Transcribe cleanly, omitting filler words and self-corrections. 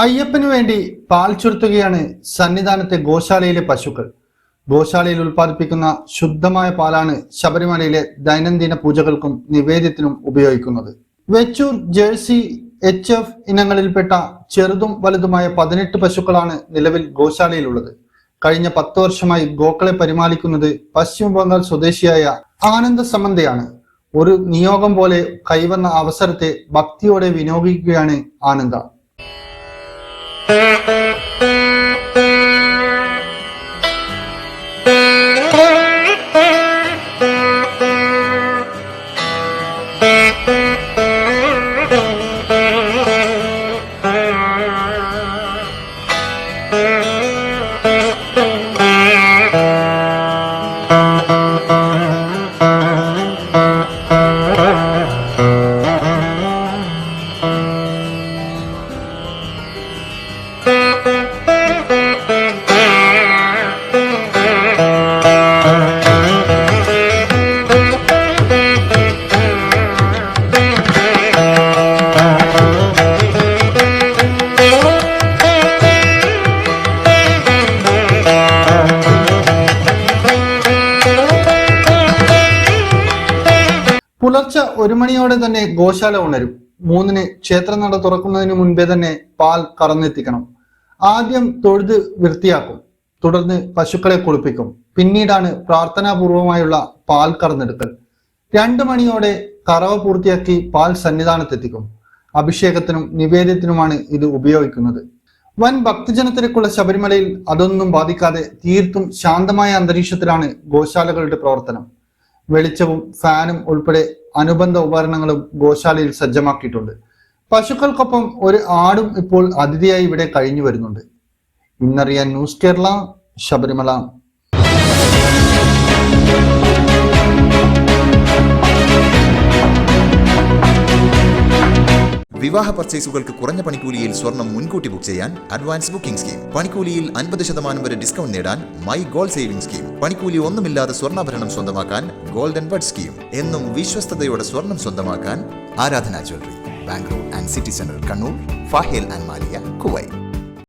അയ്യപ്പനു വേണ്ടി പാൽ ചുരുത്തുകയാണ് സന്നിധാനത്തെ ഗോശാലയിലെ പശുക്കൾ. ഗോശാലയിൽ ഉൽപ്പാദിപ്പിക്കുന്ന ശുദ്ധമായ പാലാണ് ശബരിമലയിലെ ദൈനംദിന പൂജകൾക്കും നിവേദ്യത്തിനും ഉപയോഗിക്കുന്നത്. വെച്ചൂർ, ജേഴ്സി, HF ഇനങ്ങളിൽപ്പെട്ട ചെറുതും വലുതുമായ 18 പശുക്കളാണ് നിലവിൽ ഗോശാലയിലുള്ളത്. കഴിഞ്ഞ 10 വർഷമായി ഗോക്കളെ പരിപാലിക്കുന്നത് പശ്ചിമ ബംഗാൾ സ്വദേശിയായ ആനന്ദ സമന്തയാണ്. ഒരു നിയോഗം പോലെ കൈവന്ന അവസരത്തെ ഭക്തിയോടെ വിനിയോഗിക്കുകയാണ് ആനന്ദ. പുലർച്ചെ 1 മണിയോടെ തന്നെ ഗോശാല ഉണരും. 3-ന് ക്ഷേത്രനട തുറക്കുന്നതിന് മുൻപേ തന്നെ പാൽ കറന്നെത്തിക്കണം. ആദ്യം തൊഴുത് വൃത്തിയാക്കും, തുടർന്ന് പശുക്കളെ കുളിപ്പിക്കും. പിന്നീടാണ് പ്രാർത്ഥനാപൂർവമായുള്ള പാൽ കറന്നെടുക്കൽ. 2 മണിയോടെ കറവ പൂർത്തിയാക്കി പാൽ സന്നിധാനത്തെത്തിക്കും. അഭിഷേകത്തിനും നിവേദ്യത്തിനുമാണ് ഇത് ഉപയോഗിക്കുന്നത്. വൻ ഭക്തജനത്തിരക്കുള്ള ശബരിമലയിൽ അതൊന്നും ബാധിക്കാതെ തീർത്തും ശാന്തമായ അന്തരീക്ഷത്തിലാണ് ഗോശാലകളുടെ പ്രവർത്തനം. വെളിച്ചവും ഫാനും ഉൾപ്പെടെ അനുബന്ധ ഉപകരണങ്ങളും ഗോശാലയിൽ സജ്ജമാക്കിയിട്ടുണ്ട്. പശുക്കൾക്കൊപ്പം ഒരു ആടും ഇപ്പോൾ അതിഥിയായി ഇവിടെ കഴിഞ്ഞു വരുന്നുണ്ട്. ഇന്നറിയാൻ ന്യൂസ് കേരള, ശബരിമല. വിവാഹ പർച്ചേസുകൾക്ക് കുറഞ്ഞ പണിക്കൂലിയിൽ സ്വർണം മുൻകൂട്ടി ബുക്ക് ചെയ്യാൻ അഡ്വാൻസ് ബുക്കിംഗ് സ്കീം. പണിക്കൂലിയിൽ 50% വരെ ഡിസ്കൗണ്ട് നേടാൻ മൈ ഗോൾഡ് സേവിംഗ് സ്കീം. പണിക്കൂലി ഒന്നുമില്ലാതെ സ്വർണ്ണാഭരണം സ്വന്തമാക്കാൻ ഗോൾഡൻ ബഡ് സ്കീം. എന്നും വിശ്വസ്തയോടെ സ്വർണം സ്വന്തമാക്കാൻ Aradhana jewellery, Bangalore and city centre, Kannur, Fahaheel and Maliya, Kuwait.